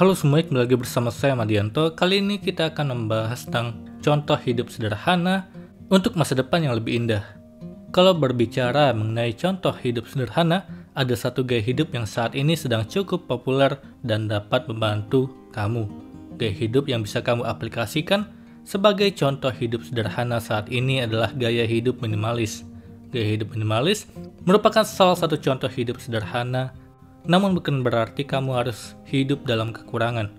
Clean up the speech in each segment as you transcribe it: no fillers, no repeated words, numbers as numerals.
Halo semuanya, kembali lagi bersama saya Madianto. Kali ini kita akan membahas tentang contoh hidup sederhana untuk masa depan yang lebih indah. Kalau berbicara mengenai contoh hidup sederhana, ada satu gaya hidup yang saat ini sedang cukup populer dan dapat membantu kamu. Gaya hidup yang bisa kamu aplikasikan sebagai contoh hidup sederhana saat ini adalah gaya hidup minimalis. Gaya hidup minimalis merupakan salah satu contoh hidup sederhana, namun bukan berarti kamu harus hidup dalam kekurangan.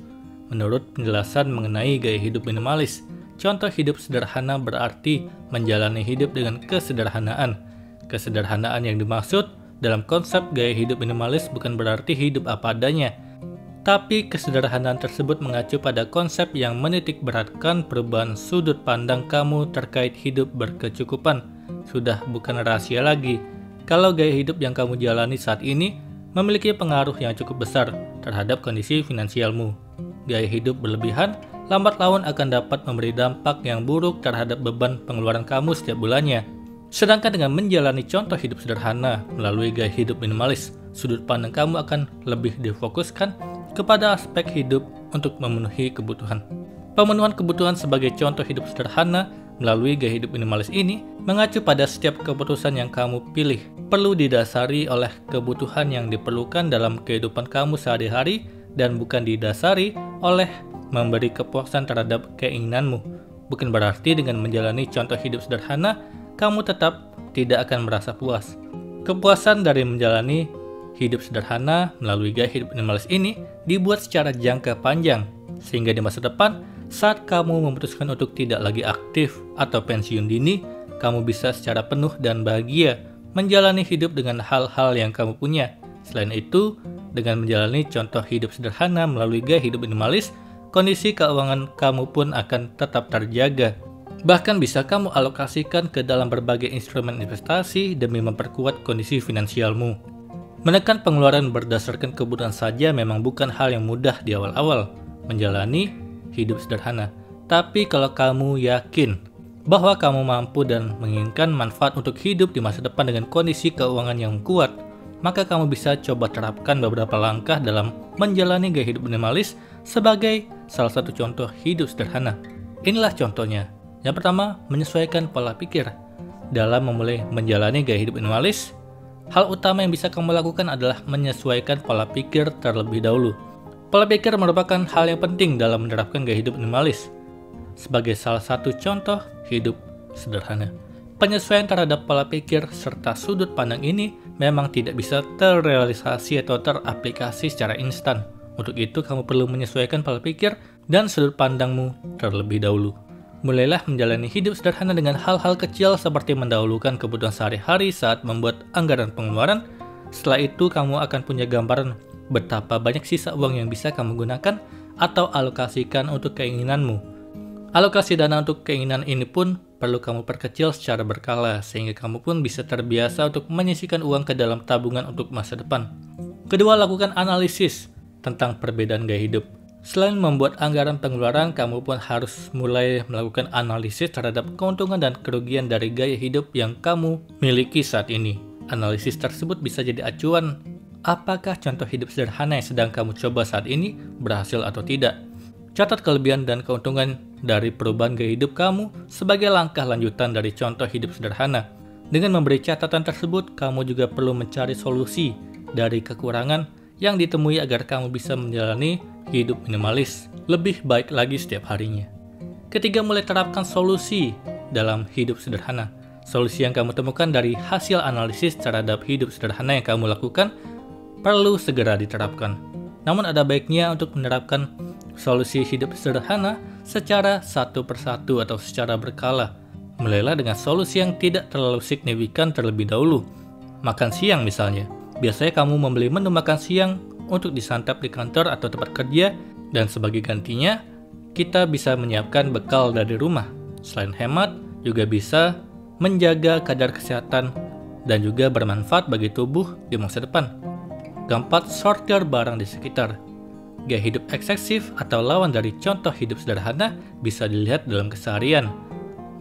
Menurut penjelasan mengenai gaya hidup minimalis, contoh hidup sederhana berarti menjalani hidup dengan kesederhanaan. Kesederhanaan yang dimaksud dalam konsep gaya hidup minimalis bukan berarti hidup apa adanya, tapi kesederhanaan tersebut mengacu pada konsep yang menitik beratkan perubahan sudut pandang kamu terkait hidup berkecukupan. Sudah bukan rahasia lagi kalau gaya hidup yang kamu jalani saat ini memiliki pengaruh yang cukup besar terhadap kondisi finansialmu. Gaya hidup berlebihan lambat laun akan dapat memberi dampak yang buruk terhadap beban pengeluaran kamu setiap bulannya. Sedangkan dengan menjalani contoh hidup sederhana melalui gaya hidup minimalis, sudut pandang kamu akan lebih difokuskan kepada aspek hidup untuk memenuhi kebutuhan. Pemenuhan kebutuhan sebagai contoh hidup sederhana melalui gaya hidup minimalis ini mengacu pada setiap keputusan yang kamu pilih perlu didasari oleh kebutuhan yang diperlukan dalam kehidupan kamu sehari-hari dan bukan didasari oleh memberi kepuasan terhadap keinginanmu. Bukan berarti dengan menjalani contoh hidup sederhana, kamu tetap tidak akan merasa puas. Kepuasan dari menjalani hidup sederhana melalui gaya hidup minimalis ini dibuat secara jangka panjang, sehingga di masa depan, saat kamu memutuskan untuk tidak lagi aktif atau pensiun dini, kamu bisa secara penuh dan bahagia menjalani hidup dengan hal-hal yang kamu punya. Selain itu, dengan menjalani contoh hidup sederhana melalui gaya hidup minimalis, kondisi keuangan kamu pun akan tetap terjaga. Bahkan bisa kamu alokasikan ke dalam berbagai instrumen investasi demi memperkuat kondisi finansialmu. Menekan pengeluaran berdasarkan kebutuhan saja memang bukan hal yang mudah di awal-awal menjalani hidup sederhana. Tapi kalau kamu yakin bahwa kamu mampu dan menginginkan manfaat untuk hidup di masa depan dengan kondisi keuangan yang kuat, maka kamu bisa coba terapkan beberapa langkah dalam menjalani gaya hidup minimalis sebagai salah satu contoh hidup sederhana. Inilah contohnya. Yang pertama, menyesuaikan pola pikir. Dalam memulai menjalani gaya hidup minimalis, hal utama yang bisa kamu lakukan adalah menyesuaikan pola pikir terlebih dahulu. Pola pikir merupakan hal yang penting dalam menerapkan gaya hidup minimalis. Sebagai salah satu contoh hidup sederhana, penyesuaian terhadap pola pikir serta sudut pandang ini memang tidak bisa terrealisasi atau teraplikasi secara instan. Untuk itu, kamu perlu menyesuaikan pola pikir dan sudut pandangmu terlebih dahulu. Mulailah menjalani hidup sederhana dengan hal-hal kecil seperti mendahulukan kebutuhan sehari-hari saat membuat anggaran pengeluaran. Setelah itu, kamu akan punya gambaran betapa banyak sisa uang yang bisa kamu gunakan atau alokasikan untuk keinginanmu. Alokasi dana untuk keinginan ini pun perlu kamu perkecil secara berkala, sehingga kamu pun bisa terbiasa untuk menyisihkan uang ke dalam tabungan untuk masa depan. Kedua, lakukan analisis tentang perbedaan gaya hidup. Selain membuat anggaran pengeluaran, kamu pun harus mulai melakukan analisis terhadap keuntungan dan kerugian dari gaya hidup yang kamu miliki saat ini. Analisis tersebut bisa jadi acuan apakah contoh hidup sederhana yang sedang kamu coba saat ini berhasil atau tidak. Catat kelebihan dan keuntungan dari perubahan gaya hidup kamu sebagai langkah lanjutan dari contoh hidup sederhana. Dengan memberi catatan tersebut, kamu juga perlu mencari solusi dari kekurangan yang ditemui agar kamu bisa menjalani hidup minimalis lebih baik lagi setiap harinya. Ketiga, mulai terapkan solusi dalam hidup sederhana. Solusi yang kamu temukan dari hasil analisis terhadap hidup sederhana yang kamu lakukan perlu segera diterapkan. Namun ada baiknya untuk menerapkan solusi hidup sederhana secara satu persatu atau secara berkala. Mulailah dengan solusi yang tidak terlalu signifikan terlebih dahulu. Makan siang misalnya. Biasanya kamu membeli menu makan siang untuk disantap di kantor atau tempat kerja, dan sebagai gantinya, kita bisa menyiapkan bekal dari rumah. Selain hemat, juga bisa menjaga kadar kesehatan dan juga bermanfaat bagi tubuh di masa depan. Keempat, sortir barang di sekitar. Gaya hidup eksesif atau lawan dari contoh hidup sederhana bisa dilihat dalam keseharian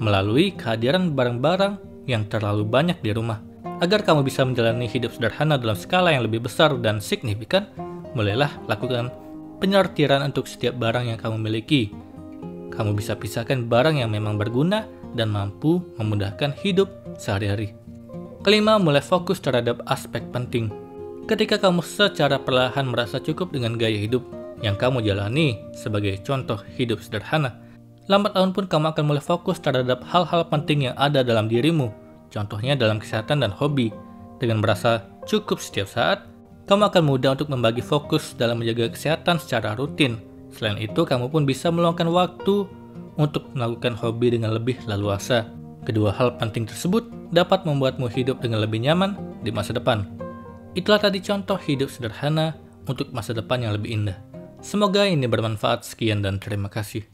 melalui kehadiran barang-barang yang terlalu banyak di rumah. Agar kamu bisa menjalani hidup sederhana dalam skala yang lebih besar dan signifikan, mulailah lakukan penyortiran untuk setiap barang yang kamu miliki. Kamu bisa pisahkan barang yang memang berguna dan mampu memudahkan hidup sehari-hari. Kelima, mulai fokus terhadap aspek penting. Ketika kamu secara perlahan merasa cukup dengan gaya hidup yang kamu jalani sebagai contoh hidup sederhana, lambat laun pun kamu akan mulai fokus terhadap hal-hal penting yang ada dalam dirimu, contohnya dalam kesehatan dan hobi. Dengan merasa cukup setiap saat, kamu akan mudah untuk membagi fokus dalam menjaga kesehatan secara rutin. Selain itu, kamu pun bisa meluangkan waktu untuk melakukan hobi dengan lebih leluasa. Kedua hal penting tersebut dapat membuatmu hidup dengan lebih nyaman di masa depan. Itulah tadi contoh hidup sederhana untuk masa depan yang lebih indah. Semoga ini bermanfaat. Sekian dan terima kasih.